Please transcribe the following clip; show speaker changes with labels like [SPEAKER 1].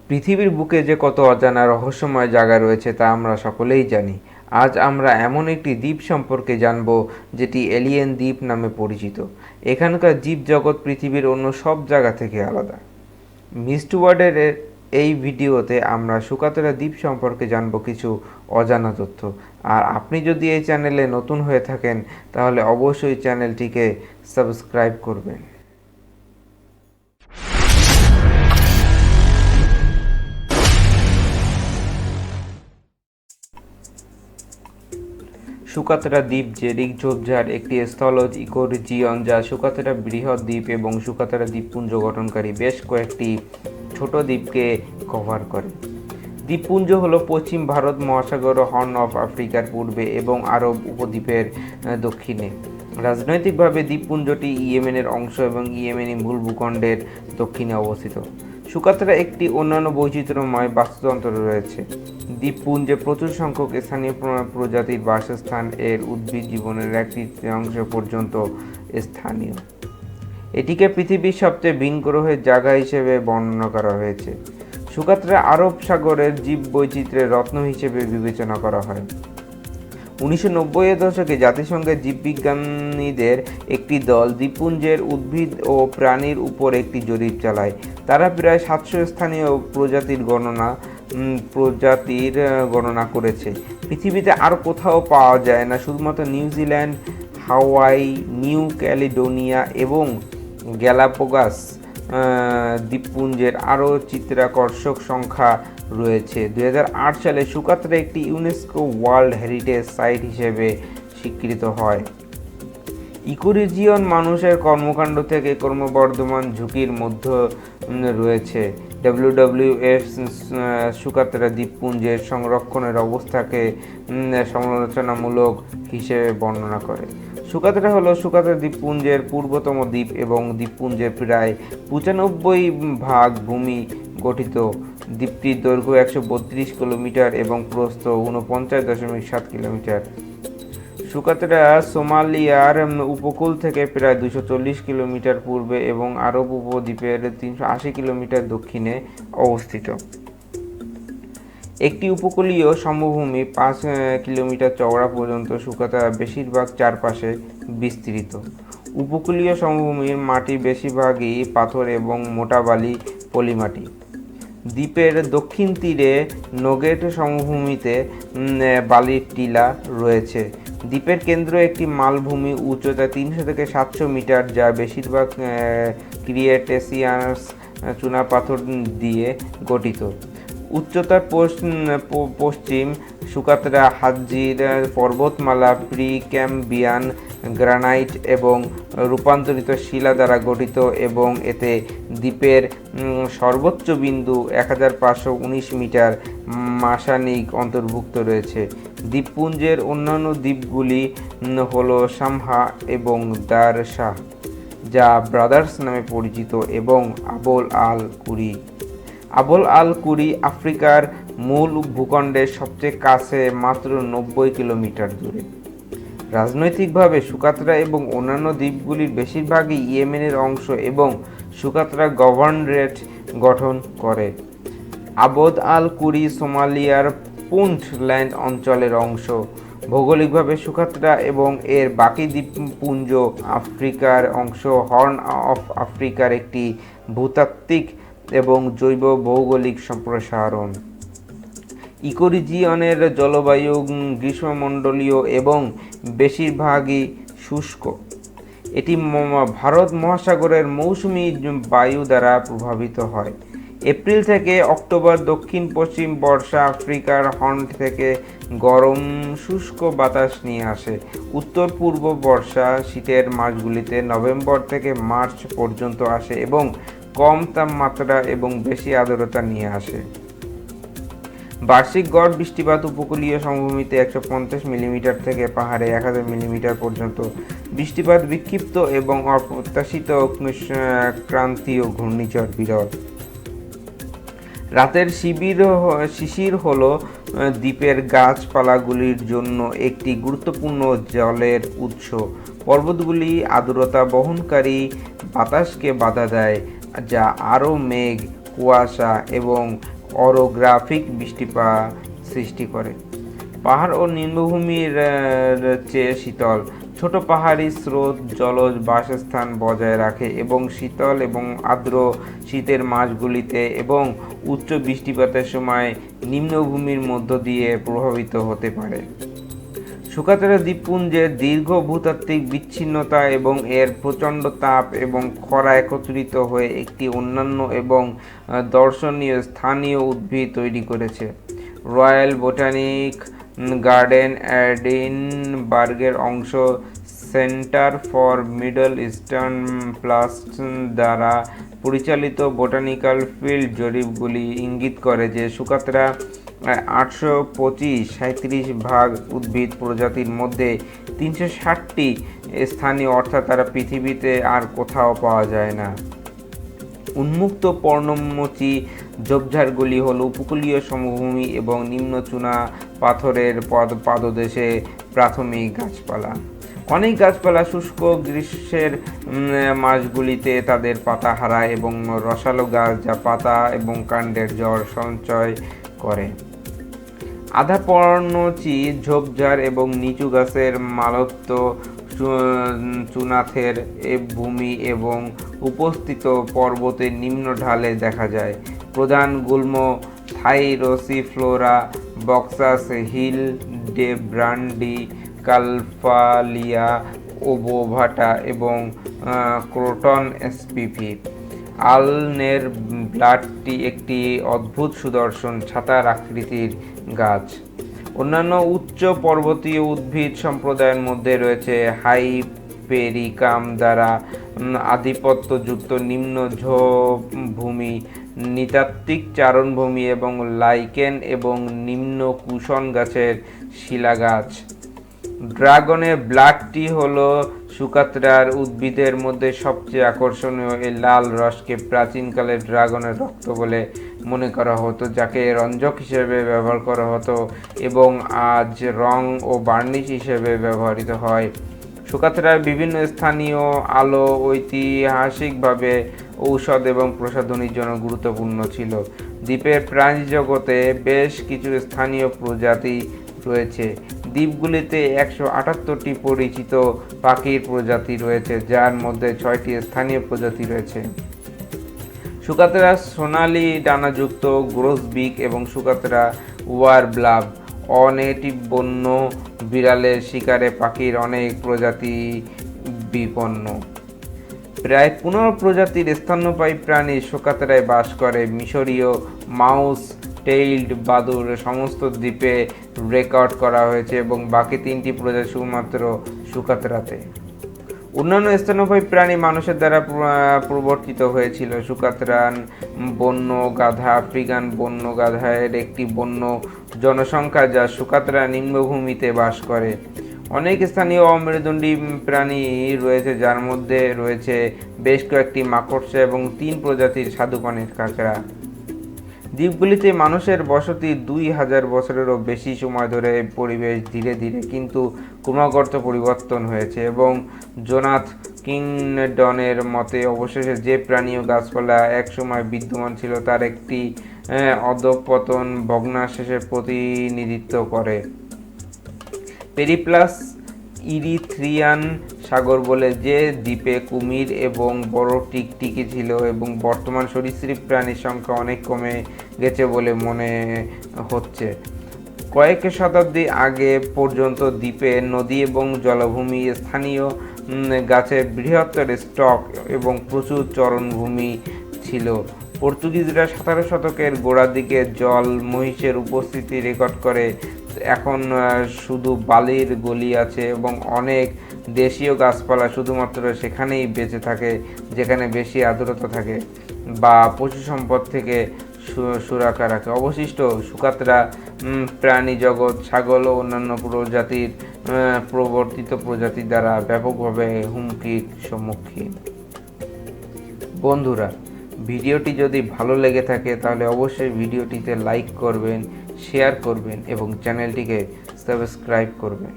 [SPEAKER 1] পৃথিবীর বুকে যে কত অজানা রহস্যময় জায়গা রয়েছে তা আমরা সকলেই জানি। আজ আমরা এমন একটি দ্বীপ সম্পর্কে জানব যেটি এলিয়েন দ্বীপ নামে পরিচিত। এখানকার জীবজগৎ পৃথিবীর অন্য সব জায়গা থেকে আলাদা। মিস্ট ওয়ার্ল্ডের এই ভিডিওতে আমরা সুকাতরা দ্বীপ সম্পর্কে জানব কিছু অজানা তথ্য। আর আপনি যদি এই চ্যানেলে নতুন হয়ে থাকেন তাহলে অবশ্যই চ্যানেলটিকে সাবস্ক্রাইব করবেন। সুকাতরা দ্বীপ জেরিক ঝোপঝাড় একটি স্থলজ ইকোরিজিয়ন যা সুকাতরা বৃহৎ দ্বীপ এবং সুকাতরা দ্বীপপুঞ্জ গঠনকারী বেশ কয়েকটি ছোট দ্বীপকে কভার করে। দ্বীপপুঞ্জ হল পশ্চিম ভারত মহাসাগর, হর্ন অফ আফ্রিকার পূর্বে এবং আরব উপদ্বীপের দক্ষিণে। রাজনৈতিকভাবে দ্বীপপুঞ্জটি ইয়েমেনের অংশ এবং ইয়েমেনি মূল ভূখণ্ডের দক্ষিণে অবস্থিত। সুকাতরা একটি অন্যান্য বৈচিত্র্যময় বাস্তুতন্ত্র রয়েছে। দ্বীপপুঞ্জে প্রচুর সংখ্যক স্থানীয় প্রজাতির বাসস্থান, এর উদ্ভিদ জীবনের এক তৃতীয়াংশ পর্যন্ত স্থানীয়। এটিকে পৃথিবীর সবচেয়ে ভিন্ন গ্রহের জায়গা হিসেবে বর্ণনা করা হয়েছে। সুকাতরা আরব সাগরের জীব বৈচিত্র্যের রত্ন হিসেবে বিবেচনা করা হয়। 1990-এর দশকে জাতিসংঘের জীববিজ্ঞানীদের একটি দল দ্বীপপুঞ্জের উদ্ভিদ ও প্রাণীর উপর একটি জরিপ চালায়। তারা প্রায় 700 স্থানীয় প্রজাতির গণনা করেছে। পৃথিবীতে আর কোথাও পাওয়া যায় না, শুধুমাত্র নিউজিল্যান্ড, হাওয়াই, নিউ ক্যালিডোনিয়া এবং গ্যালাপাগোস দ্বীপপুঞ্জের আরও চিত্তাকর্ষক সংখ্যা রয়েছে। 2008 সালে সুকাতরা একটি ইউনেস্কো ওয়ার্ল্ড হেরিটেজ সাইট হিসেবে স্বীকৃত হয়। ইকোরিজিয়ন মানুষের কর্মকাণ্ড থেকে ক্রমবর্ধমান ঝুঁকির মধ্যে রয়েছে। WWF সুকাতরা দ্বীপপুঞ্জের সংরক্ষণের অবস্থাকে সমালোচনামূলক হিসেবে বর্ণনা করে। সুকাতরা হল সুকাতরা দ্বীপপুঞ্জের পূর্বতম দ্বীপ এবং দ্বীপপুঞ্জের প্রায় 95% ভূমি গঠিত। দ্বীপটির দৈর্ঘ্য 132 কিলোমিটার এবং প্রস্থ 49.7 কিলোমিটার। সুকাতরা সোমালিয়ার উপকূল থেকে প্রায় 240 কিলোমিটার পূর্বে এবং আরব উপদ্বীপের 380 কিলোমিটার দক্ষিণে অবস্থিত। একটি উপকূলীয় সমভূমি 5 কিলোমিটার চওড়া পর্যন্ত সুকাতরা বেশিরভাগ চারপাশে বিস্তৃত। উপকূলীয় সমভূমির মাটি বেশিরভাগই পাথর এবং মোটা বালি পলিমাটি। দ্বীপের দক্ষিণ তীরে নোগেট সমভূমিতে বালির টিলা রয়েছে। দ্বীপের কেন্দ্র একটি মালভূমি, উচ্চতা 300 থেকে 700 মিটার, যা বেশিরভাগ ক্রিয়েটেসিয়াস চুনাপাথর দিয়ে গঠিত। উচ্চতার পশ্চিম সুকাতরা হাজির পর্বতমালা প্রি-ক্যাম্বিয়ান গ্রানাইট এবং রূপান্তরিত শিলা দ্বারা গঠিত এবং এতে দ্বীপের সর্বোচ্চ বিন্দু 1519 মিটার মাসানিক অন্তর্ভুক্ত রয়েছে। দ্বীপপুঞ্জের অন্যান্য দ্বীপগুলি হল সামহা এবং দার শাহ, যা ব্রাদার্স নামে পরিচিত, এবং আবল আল কুরি। আবল আল কুরি আফ্রিকার মূল ভূখণ্ডের সবচেয়ে কাছে, মাত্র 90 কিলোমিটার দূরে। রাজনৈতিকভাবে সুকাতরা এবং অন্যান্য দ্বীপগুলির বেশিরভাগই ইয়েমেনের অংশ এবং সুকাতরা গভর্নরেট গঠন করে। আবদ আল কুরি সোমালিয়ার পুন্টল্যান্ড অঞ্চলের অংশ। ভৌগোলিকভাবে সুকাতরা এবং এর বাকি দ্বীপপুঞ্জ আফ্রিকার অংশ। হর্ন অফ আফ্রিকার একটি ভূতাত্ত্বিক এবং জৈব ভৌগোলিক সম্প্রসারণ। ইকোরিজিয়নের জলবায়ু গ্রীষ্মমণ্ডলীয় এবং বেশিরভাগই শুষ্ক। এটি ভারত মহাসাগরের মৌসুমী বায়ু দ্বারা প্রভাবিত হয়। এপ্রিল থেকে অক্টোবর দক্ষিণ পশ্চিম বর্ষা আফ্রিকার হর্ন থেকে গরম শুষ্ক বাতাস নিয়ে আসে। উত্তর পূর্ব বর্ষা শীতের মাসগুলিতে নভেম্বর থেকে মার্চ পর্যন্ত আসে এবং কম তাপমাত্রা এবং বেশি আর্দ্রতা নিয়ে আসে। বার্ষিক গড় বৃষ্টিপাত উপকূলীয় সমভূমিতে 150 মিলিমিটার থেকে পাহাড়ে 1000 মিলিমিটার পর্যন্ত বৃষ্টিপাত বিক্ষিপ্ত এবং অপ্রত্যাশিত ক্রান্তীয় ঘূর্ণিঝড় বিরল। রাতের শিশির হল দ্বীপের গাছপালাগুলির জন্য একটি গুরুত্বপূর্ণ জলের উৎস। পর্বতগুলি আর্দ্রতা বহনকারী বাতাসকে বাধা দেয়, যা আরও মেঘ, কুয়াশা এবং অরোগ্রাফিক বৃষ্টিপাত সৃষ্টি করে। পাহাড় ও নিম্নভূমির চেয়ে শীতল। ছোট পাহাড়ি স্রোত জলজ বাসস্থান বজায় রাখে এবং শীতল এবং আর্দ্র শীতের মাসগুলিতে এবং উচ্চ বৃষ্টিপাতের সময় নিম্নভূমির মধ্য দিয়ে প্রভাবিত হতে পারে। সোকোত্রা দ্বীপপুঞ্জের দীর্ঘ ভূতাত্ত্বিক বিচ্ছিন্নতা এবং এর প্রচণ্ড তাপ এবং খরা একত্রিত হয়ে একটি অন্যান্য এবং দর্শনীয় স্থানীয় উদ্ভিদ তৈরি করেছে। রয়্যাল বোটানিক গার্ডেন এডিনবার্গের অংশ centre for middle eastern plants দ্বারা পরিচালিত বোটানিক্যাল ফিল্ড জরিপগুলি ইঙ্গিত করে যে সোকোত্রা 837 ভাগ উদ্ভিদ প্রজাতির মধ্যে 360টি স্থানীয়, অর্থাৎ তারা পৃথিবীতে আর কোথাও পাওয়া যায় না। উন্মুক্ত পর্ণমোচী ঝোপঝাড়গুলি হল উপকূলীয় সমভূমি এবং নিম্ন চুনা পাথরের পাদদেশে প্রাথমিক গাছপালা। অনেক গাছপালা শুষ্ক গ্রীষ্মের মাসগুলিতে তাদের পাতা হারায় এবং রসালো গাছ যা পাতা এবং কাণ্ডের জড় সঞ্চয় করে। আধা পর্ণমোচী ঝোপঝাড় এবং নিচু গাছের মালত্ব চুনাথের ভূমি এবং উপস্থিত পর্বতের নিম্ন ঢালে দেখা যায়। প্রধান গুল্ম থাইরোসিফ্লোরা বক্সাস হিল ডে ব্রান্ডি কালফালিয়া ওবোভাটা এবং ক্রোটন এসপিপি। আলনের ব্লাডটি একটি অদ্ভুত সুদর্শন ছাতার আকৃতির গাছ। অন্যান্য উচ্চ পর্বতীয় উদ্ভিদ সম্প্রদায়ের মধ্যে রয়েছে হাইপেরিকাম দ্বারা আধিপত্যযুক্ত নিম্ন ঝোপভূমি, নৃতাত্ত্বিক চারণভূমি এবং লাইকেন এবং নিম্ন কুশন গাছের শিলা গাছ। ড্রাগনের ব্লাডটি হল সোকোত্রার উদ্ভিদের মধ্যে সবচেয়ে আকর্ষণীয়। এই লাল রসকে প্রাচীনকালে ড্রাগনের রক্ত বলে মনে করা হতো, যাকে রঞ্জক হিসেবে ব্যবহার করা হতো এবং আজ রং ও বার্নিশ হিসেবে ব্যবহৃত হয়। সোকোত্রার বিভিন্ন স্থানীয় আলো ঐতিহাসিকভাবে ঔষধ এবং প্রসাধনীর জন্য গুরুত্বপূর্ণ ছিল। দ্বীপের প্রাণী জগতে বেশ কিছু স্থানীয় প্রজাতি রয়েছে। দ্বীপগুলিতে 178টি পরিচিত পাখির প্রজাতি রয়েছে, যার মধ্যে 6টি স্থানীয় প্রজাতি রয়েছে। সোকোত্রা সোনালী ডানাযুক্ত গ্রোসবিক এবং সোকোত্রা ওয়ারব্লাব অনেটিভ বন্য বিড়ালের শিকারে পাখির অনেক প্রজাতি বিপন্ন। প্রায় 15 প্রজাতির স্তন্যপায়ী প্রাণী সোকোত্রায় বাস করে। মিশরীয় মাউস টেইলড বাদুড় সমস্ত দ্বীপে রেকর্ড করা হয়েছে এবং বাকি 3টি প্রজাতি শুধুমাত্র সোকোত্রাতে। অন্যান্য স্তন্যপায়ী প্রাণী মানুষের দ্বারা প্রবর্তিত হয়েছিল। সোকোত্রান বন্য গাধা আফ্রিকান বন্য গাধার একটি বন্য জনসংখ্যা যা সোকোত্রা নিম্নভূমিতে বাস করে। অনেক স্থানীয় অমেরুদণ্ডী প্রাণী রয়েছে, যার মধ্যে রয়েছে বেশ কয়েকটি মাকড়সা এবং 3 প্রজাতির স্বাদুপানির কাঁকড়া। দ্বীপগুলিতে মানুষের বসতি 2000 বছরেরও বেশি সময় ধরে। পরিবেশ ধীরে ধীরে কিন্তু ক্রমাগত পরিবর্তন হয়েছে এবং জোনাথ কিংডনের মতে অবশেষে যে প্রাণী ও গাছপালা একসময় বিদ্যমান ছিল তার একটি অধঃপতন ভগ্নাবশেষের প্রতিনিধিত্ব করে। পেরিপ্লাস ইরিথ্রিয়ান সাগর বলে যে দ্বীপে কুমির এবং বড় টিকটিকি ছিল এবং বর্তমান সরীসৃপ প্রাণীর সংখ্যা অনেক কমে গেছে বলে মনে হচ্ছে। কয়েক শতাব্দী আগে পর্যন্ত দ্বীপে নদী এবং জলাভূমি, স্থানীয় গাছের বৃহত্তর স্টক এবং প্রচুর চারণভূমি ছিল। পর্তুগিজরা 17 শতকের গোড়ার দিকে জল মহিষের উপস্থিতি রেকর্ড করে। এখন শুধু বালির গলি আছে এবং অনেক দেশীয় গাছপালা শুধুমাত্র সেখানেই বেঁচে থাকে যেখানে বেশি আর্দ্রতা থাকে বা পশু সম্পদ থেকে সুরক্ষা রাখে। অবশিষ্ট সোকোত্রা প্রাণী জগৎ ছাগল ও অন্যান্য প্রজাতির প্রবর্তিত প্রজাতি দ্বারা ব্যাপকভাবে হুমকির সম্মুখীন। বন্ধুরা, ভিডিওটি যদি ভালো লেগে থাকে তাহলে অবশ্যই ভিডিওটিতে লাইক করবেন, শেয়ার করবেন এবং চ্যানেলটিকে সাবস্ক্রাইব করবেন।